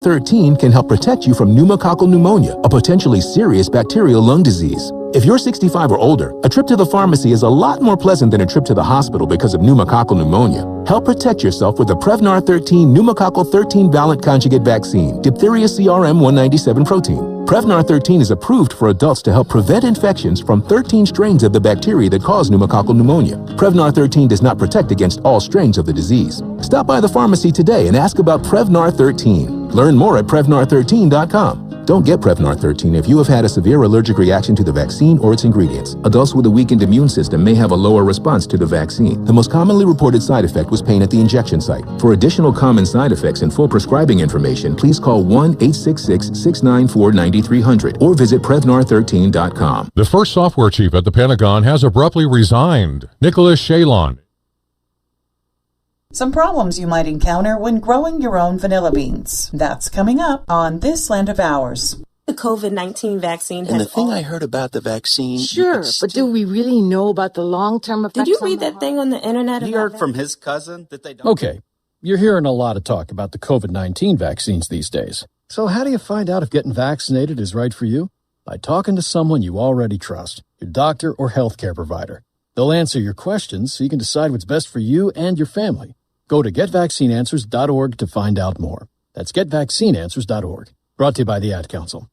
13 can help protect you from pneumococcal pneumonia, a potentially serious bacterial lung disease. If you're 65 or older, a trip to the pharmacy is a lot more pleasant than a trip to the hospital because of pneumococcal pneumonia. Help protect yourself with the Prevnar 13 pneumococcal 13-valent conjugate vaccine, diphtheria CRM 197 protein. Prevnar 13 is approved for adults to help prevent infections from 13 strains of the bacteria that cause pneumococcal pneumonia. Prevnar 13 does not protect against all strains of the disease. Stop by the pharmacy today and ask about Prevnar 13. Learn more at Prevnar13.com. Don't get Prevnar 13 if you have had a severe allergic reaction to the vaccine or its ingredients. Adults with a weakened immune system may have a lower response to the vaccine. The most commonly reported side effect was pain at the injection site. For additional common side effects and full prescribing information, please call 1-866-694-9300 or visit Prevnar13.com. The first software chief at the Pentagon has abruptly resigned. Nicholas Shalon. Some problems you might encounter when growing your own vanilla beans. That's coming up on This Land of Ours. The COVID-19 vaccine has... And the thing I heard about the vaccine... Sure, but do we really know about the long-term effects? Did you read that thing on the internet? He heard from his cousin that they don't... Okay, you're hearing a lot of talk about the COVID-19 vaccines these days. So how do you find out if getting vaccinated is right for you? By talking to someone you already trust, your doctor or healthcare provider. They'll answer your questions so you can decide what's best for you and your family. Go to GetVaccineAnswers.org to find out more. That's GetVaccineAnswers.org. Brought to you by the Ad Council.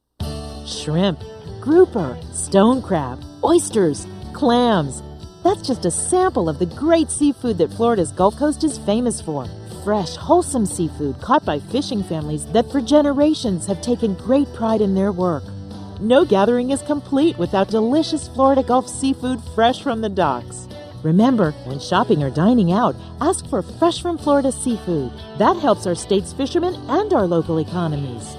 Shrimp, grouper, stone crab, oysters, clams. That's just a sample of the great seafood that Florida's Gulf Coast is famous for. Fresh, wholesome seafood caught by fishing families that for generations have taken great pride in their work. No gathering is complete without delicious Florida Gulf seafood fresh from the docks. Remember, when shopping or dining out, ask for fresh from Florida seafood. That helps our state's fishermen and our local economies.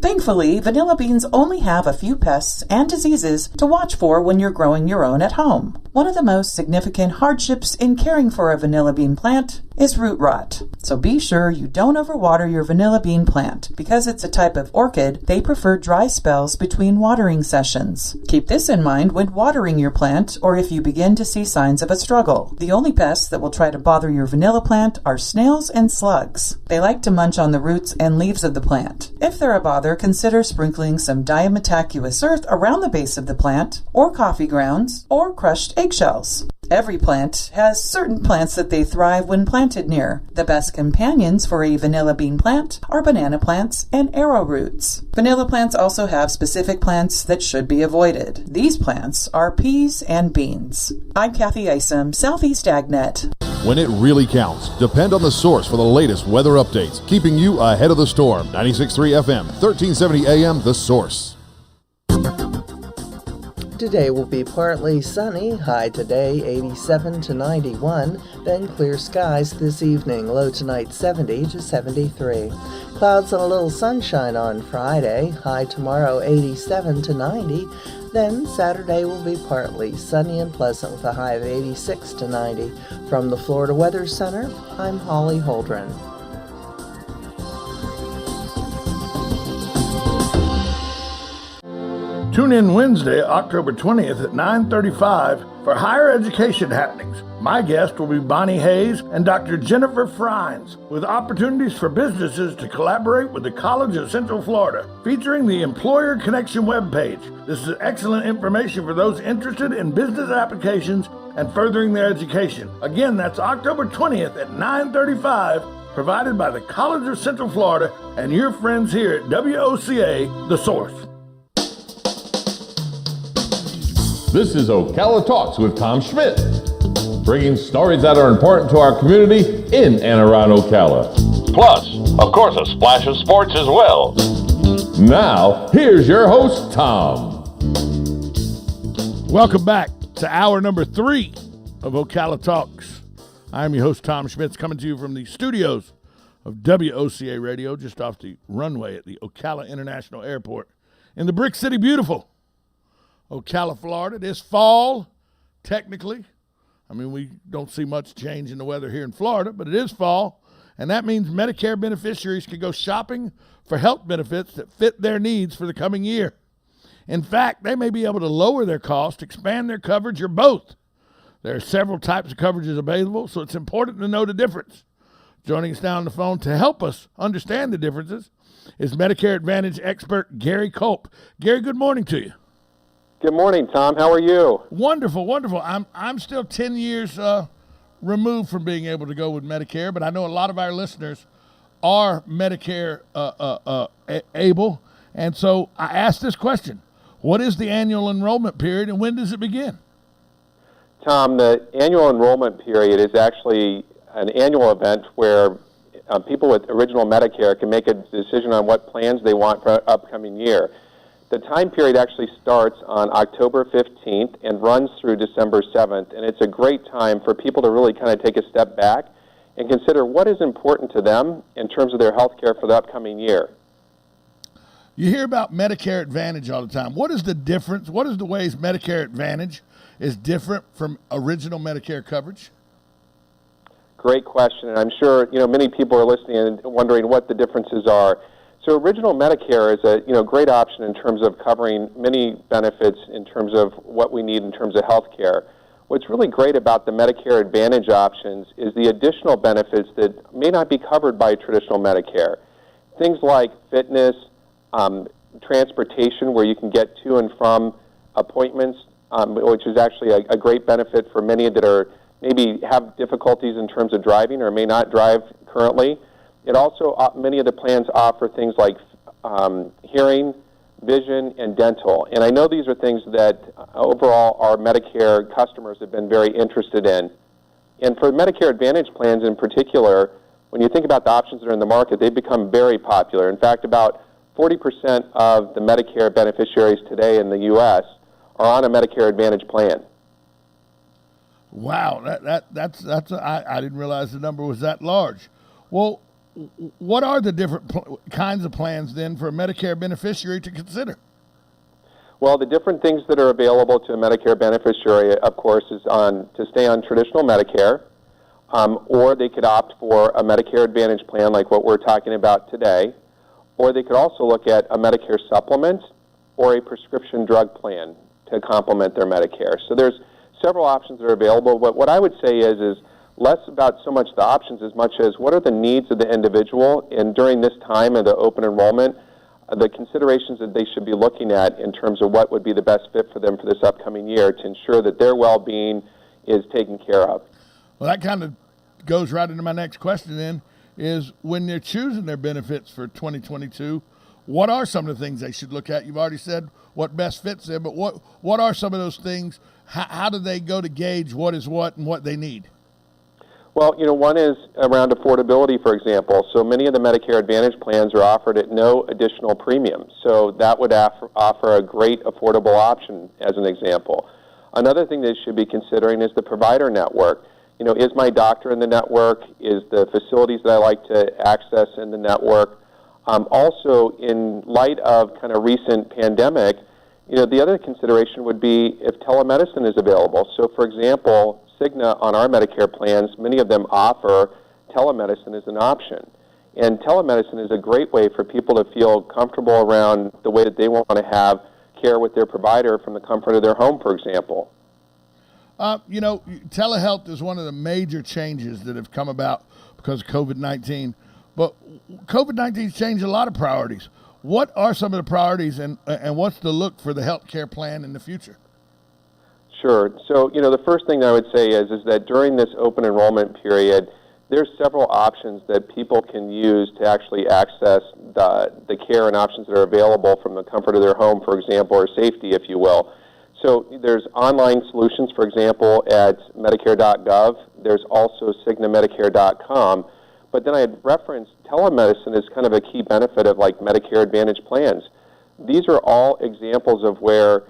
Thankfully, vanilla beans only have a few pests and diseases to watch for when you're growing your own at home. One of the most significant hardships in caring for a vanilla bean plant is root rot. So be sure you don't overwater your vanilla bean plant. Because it's a type of orchid, they prefer dry spells between watering sessions. Keep this in mind when watering your plant or if you begin to see signs of a struggle. The only pests that will try to bother your vanilla plant are snails and slugs. They like to munch on the roots and leaves of the plant. If they're a bother, consider sprinkling some diatomaceous earth around the base of the plant, or coffee grounds, or crushed eggshells. Every plant has certain plants that they thrive when planted near. The best companions for a vanilla bean plant are banana plants and arrowroots. Vanilla plants also have specific plants that should be avoided. These plants are peas and beans. I'm Kathy Isom, Southeast AgNet. When it really counts, depend on the source for the latest weather updates, keeping you ahead of the storm. 96.3 FM, 1370 AM, The Source. Today will be partly sunny, high today 87 to 91, then clear skies this evening, low tonight 70 to 73. Clouds and a little sunshine on Friday, high tomorrow 87 to 90, then Saturday will be partly sunny and pleasant with a high of 86 to 90. From the Florida Weather Center, I'm Holly Holdren. Tune in Wednesday, October 20th at 9:35 for Higher Education Happenings. My guest will be Bonnie Hayes and Dr. Jennifer Frines, with opportunities for businesses to collaborate with the College of Central Florida, featuring the Employer Connection webpage. This is excellent information for those interested in business applications and furthering their education. Again, that's October 20th at 9:35, provided by the College of Central Florida and your friends here at WOCA, The Source. This is Ocala Talks with Tom Schmidt, bringing stories that are important to our community in and around Ocala. Plus, of course, a splash of sports as well. Now, here's your host, Tom. Welcome back to hour number 3 of Ocala Talks. I'm your host, Tom Schmitz, coming to you from the studios of WOCA Radio, just off the runway at the Ocala International Airport in the Brick City Beautiful, Ocala, Florida. This fall, technically, I mean, we don't see much change in the weather here in Florida, but it is fall, and that means Medicare beneficiaries can go shopping for health benefits that fit their needs for the coming year. In fact, they may be able to lower their cost, expand their coverage, or both. There are several types of coverages available, so it's important to know the difference. Joining us now on the phone to help us understand the differences is Medicare Advantage expert Gary Culp. Gary, good morning to you. Good morning, Tom. How are you? Wonderful, wonderful. I'm still 10 years removed from being able to go with Medicare, but I know a lot of our listeners are Medicare able, and so I asked this question: what is the annual enrollment period, and when does it begin? Tom, the annual enrollment period is actually an annual event where people with original Medicare can make a decision on what plans they want for upcoming year. The time period actually starts on October 15th and runs through December 7th, and it's a great time for people to really kind of take a step back and consider what is important to them in terms of their health care for the upcoming year. You hear about Medicare Advantage all the time. What is the difference? What is the ways Medicare Advantage is different from original Medicare coverage? Great question, and I'm sure many people are listening and wondering what the differences are. So original Medicare is a great option in terms of covering many benefits in terms of what we need in terms of health care. What's really great about the Medicare Advantage options is the additional benefits that may not be covered by traditional Medicare. Things like fitness, transportation where you can get to and from appointments, which is actually a great benefit for many that are maybe have difficulties in terms of driving or may not drive currently. It also, many of the plans offer things like hearing, vision, and dental. And I know these are things that overall our Medicare customers have been very interested in. And for Medicare Advantage plans in particular, when you think about the options that are in the market, they've become very popular. In fact, about 40% of the Medicare beneficiaries today in the U.S. are on a Medicare Advantage plan. Wow, I didn't realize the number was that large. Well, what are the different kinds of plans then for a Medicare beneficiary to consider? Well, the different things that are available to a Medicare beneficiary, of course, is to stay on traditional Medicare, or they could opt for a Medicare Advantage plan like what we're talking about today, or they could also look at a Medicare supplement or a prescription drug plan to complement their Medicare. So there's several options that are available, but what I would say is less about so much the options as much as what are the needs of the individual, and during this time of the open enrollment, the considerations that they should be looking at in terms of what would be the best fit for them for this upcoming year to ensure that their well-being is taken care of. Well, that kind of goes right into my next question then, is when they're choosing their benefits for 2022, what are some of the things they should look at? You've already said what best fits them, but what are some of those things? How do they go to gauge what is what and what they need? Well, one is around affordability, for example. So many of the Medicare Advantage plans are offered at no additional premium. So that would offer a great affordable option as an example. Another thing they should be considering is the provider network. Is my doctor in the network? Is the facilities that I like to access in the network? Also, in light of kind of recent pandemic, the other consideration would be if telemedicine is available. So, for example, Cigna on our Medicare plans, many of them offer telemedicine as an option. And telemedicine is a great way for people to feel comfortable around the way that they want to have care with their provider from the comfort of their home, for example. Telehealth is one of the major changes that have come about because of COVID-19. But COVID-19 has changed a lot of priorities. What are some of the priorities and what's the look for the health care plan in the future? Sure. So, the first thing that I would say is that during this open enrollment period, there's several options that people can use to actually access the care and options that are available from the comfort of their home, for example, or safety, if you will. So there's online solutions, for example, at Medicare.gov. There's also CignaMedicare.com. But then I had referenced telemedicine as kind of a key benefit of like Medicare Advantage plans. These are all examples of where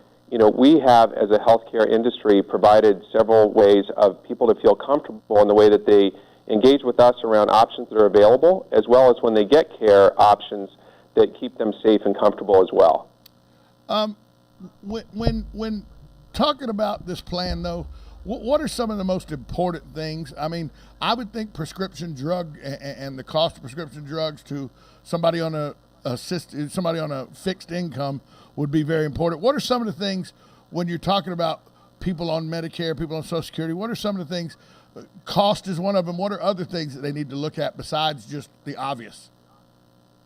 we have, as a healthcare industry, provided several ways of people to feel comfortable in the way that they engage with us around options that are available, as well as when they get care, options that keep them safe and comfortable as well. When talking about this plan, though, what are some of the most important things? I mean, I would think prescription drug and the cost of prescription drugs to somebody on a fixed income would be very important. What are some of the things when you're talking about people on Medicare, people on Social Security? What are some of the things cost is one of them. What are other things that they need to look at besides just the obvious?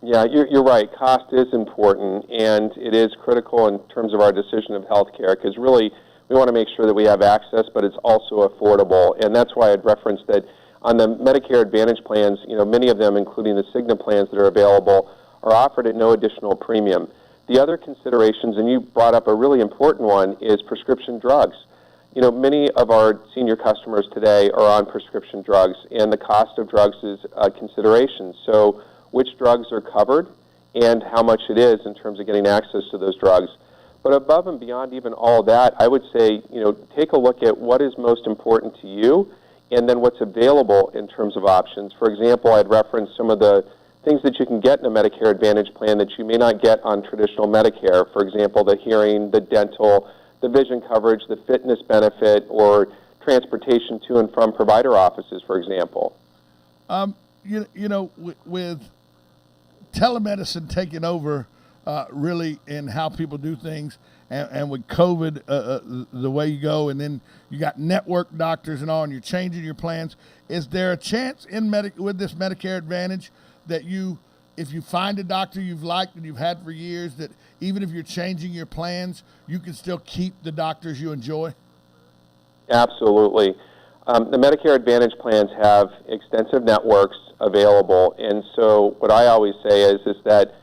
Yeah, you're right. Cost is important, and it is critical in terms of our decision of health care, because really we want to make sure that we have access, but it's also affordable. And that's why I'd referenced that on the Medicare Advantage plans, many of them, including the Cigna plans that are available, are offered at no additional premium. The other considerations, and you brought up a really important one, is prescription drugs. Many of our senior customers today are on prescription drugs, and the cost of drugs is a consideration. So which drugs are covered and how much it is in terms of getting access to those drugs. But above and beyond even all that, I would say, take a look at what is most important to you and then what's available in terms of options. For example, I'd reference some of the things that you can get in a Medicare Advantage plan that you may not get on traditional Medicare. For example, the hearing, the dental, the vision coverage, the fitness benefit, or transportation to and from provider offices, for example. With telemedicine taking over really in how people do things, and with COVID the way you go, and then you got network doctors and all, and you're changing your plans, is there a chance with this Medicare Advantage that if you find a doctor you've liked and you've had for years, that even if you're changing your plans, you can still keep the doctors you enjoy? Absolutely. The Medicare Advantage plans have extensive networks available, and so what I always say is that,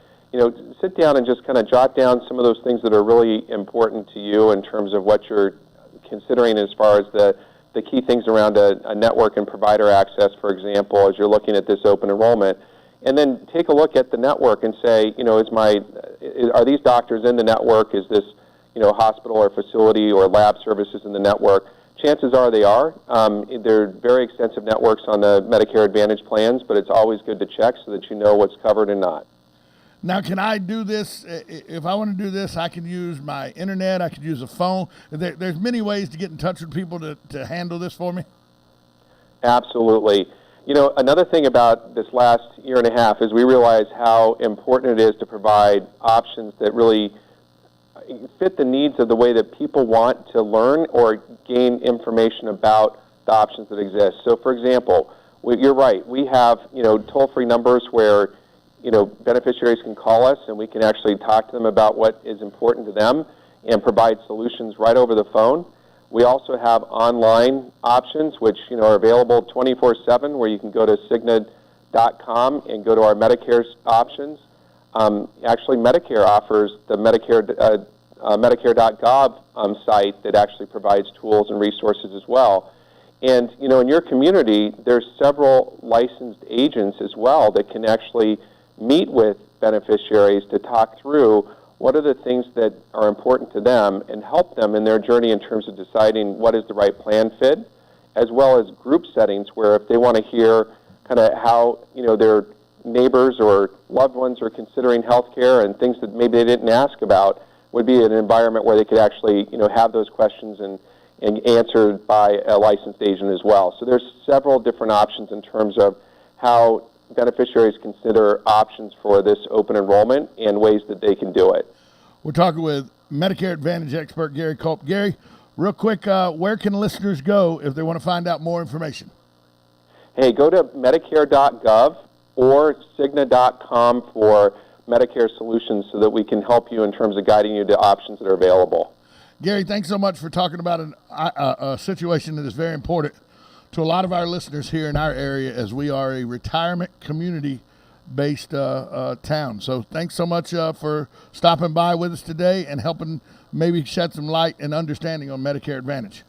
sit down and just kind of jot down some of those things that are really important to you in terms of what you're considering as far as the key things around a network and provider access, for example, as you're looking at this open enrollment. And then take a look at the network and say, are these doctors in the network? Is this, hospital or facility or lab services in the network? Chances are they are. There are very extensive networks on the Medicare Advantage plans, but it's always good to check so that you know what's covered and not. Now, can I do this? If I want to do this, I can use my internet. I could use a phone. There's many ways to get in touch with people to handle this for me. Absolutely. Another thing about this last year and a half is we realize how important it is to provide options that really fit the needs of the way that people want to learn or gain information about the options that exist. So, for example, you're right. We have, toll-free numbers where, beneficiaries can call us and we can actually talk to them about what is important to them and provide solutions right over the phone. We also have online options, which are available 24/7, where you can go to Cigna.com and go to our Medicare options. Actually, Medicare offers the Medicare.gov site that actually provides tools and resources as well. And in your community, there's several licensed agents as well that can actually meet with beneficiaries to talk through what are the things that are important to them and help them in their journey in terms of deciding what is the right plan fit, as well as group settings where if they want to hear kind of how, their neighbors or loved ones are considering health care and things that maybe they didn't ask about, would be an environment where they could actually, have those questions and answered by a licensed agent as well. So there's several different options in terms of how beneficiaries consider options for this open enrollment and ways that they can do it. We're talking with Medicare Advantage expert Gary Culp. Gary, real quick, where can listeners go if they want to find out more information? Hey, go to Medicare.gov or Cigna.com for Medicare solutions so that we can help you in terms of guiding you to options that are available. Gary, thanks so much for talking about a situation that is very important to a lot of our listeners here in our area, as we are a retirement community-based town. So thanks so much for stopping by with us today and helping maybe shed some light and understanding on Medicare Advantage.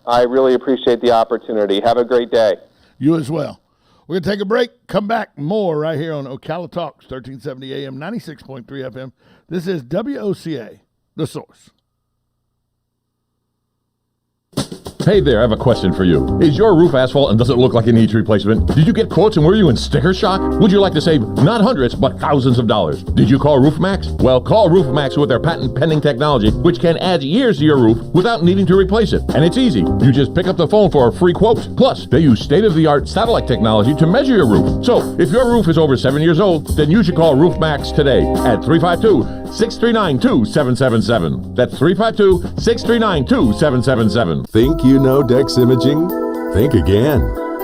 I really appreciate the opportunity. Have a great day. You as well. We're going to take a break, come back more right here on Ocala Talks, 1370 AM, 96.3 FM. This is WOCA, The Source. Hey there, I have a question for you. Is your roof asphalt and does it look like it needs replacement? Did you get quotes and were you in sticker shock? Would you like to save not hundreds, but thousands of dollars? Did you call RoofMax? Well, call RoofMax with their patent-pending technology, which can add years to your roof without needing to replace it. And it's easy. You just pick up the phone for a free quote. Plus, they use state-of-the-art satellite technology to measure your roof. So, if your roof is over 7 years old, then you should call RoofMax today at 352-639-2777. That's 352-639-2777. Think you know Dex Imaging? Think again.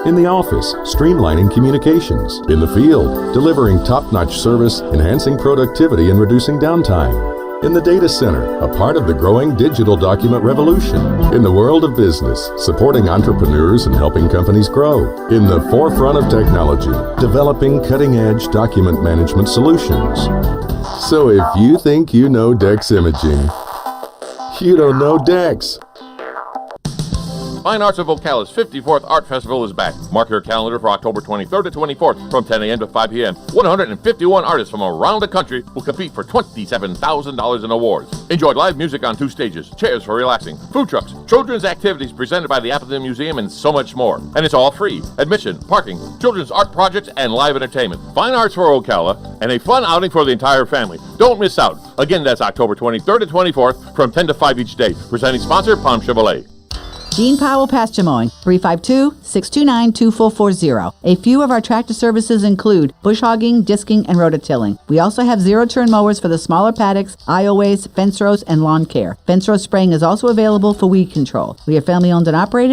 In the office, streamlining communications. In the field, delivering top-notch service, enhancing productivity and reducing downtime. In the data center, a part of the growing digital document revolution. In the world of business, supporting entrepreneurs and helping companies grow. In the forefront of technology, developing cutting-edge document management solutions. So if you think you know Dex Imaging, you don't know Dex. Fine Arts of Ocala's 54th Art Festival is back. Mark your calendar for October 23rd to 24th from 10 a.m. to 5 p.m. 151 artists from around the country will compete for $27,000 in awards. Enjoy live music on 2 stages, chairs for relaxing, food trucks, children's activities presented by the Appleton Museum, and so much more. And it's all free. Admission, parking, children's art projects, and live entertainment. Fine Arts for Ocala, and a fun outing for the entire family. Don't miss out. Again, that's October 23rd to 24th from 10 to 5 each day. Presenting sponsor, Palm Chevrolet. Gene Powell Pasture Mowing, 352-629-2440. A few of our tractor services include bush hogging, disking, and rototilling. We also have zero-turn mowers for the smaller paddocks, aisleways, fence rows, and lawn care. Fence row spraying is also available for weed control. We are family-owned and operated